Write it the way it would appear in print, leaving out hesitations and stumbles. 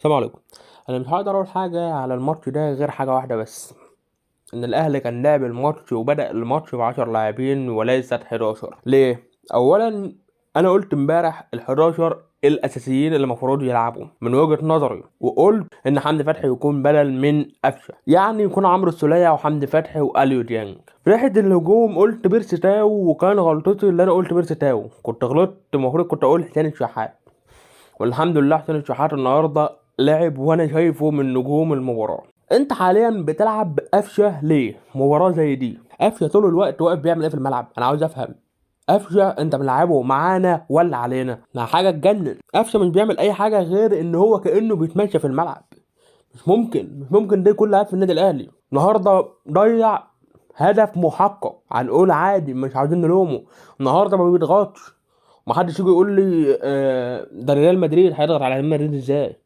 السلام عليكم. انا مش هقدر اقول حاجه على الماتش ده غير حاجه واحده بس، ان الاهلي كان لعب الماتش وبدا الماتش ب10 لاعبين وليست 11. ليه؟ اولا انا قلت امبارح ال11 الاساسيين اللي المفروض يلعبوا من وجهه نظري، وقلت ان حمدي فتحي يكون بدل من قفشه، يعني يكون عمرو السوليه وحمدي فتحي واليو ديانج. في ناحيه الهجوم قلت بيرسي تاو، وكان غلطتي اللي انا قلت بيرسي تاو، كنت غلطت، المفروض كنت اقول حسين الشحات. والحمد لله حسين الشحات النهارده لعب وانا شايفه من نجوم المباراه. انت حاليا بتلعب بقفشه ليه؟ مباراه زي دي قفشه طول الوقت واقف بيعمل ايه في الملعب؟ انا عاوز افهم. قفشه انت ملعبه معانا ولا علينا؟ ما حاجه تجنن. قفشه مش بيعمل اي حاجه غير ان هو كانه بيتمشى في الملعب. مش ممكن ده يكون لاعب في النادي الاهلي. النهارده ضيع هدف محقق، هنقول عادي مش عاوزين نلومه. النهارده ما بيضغطش. محدش يجي يقول لي ده ريال مدريد هيضغط على ريال مدريد ازاي؟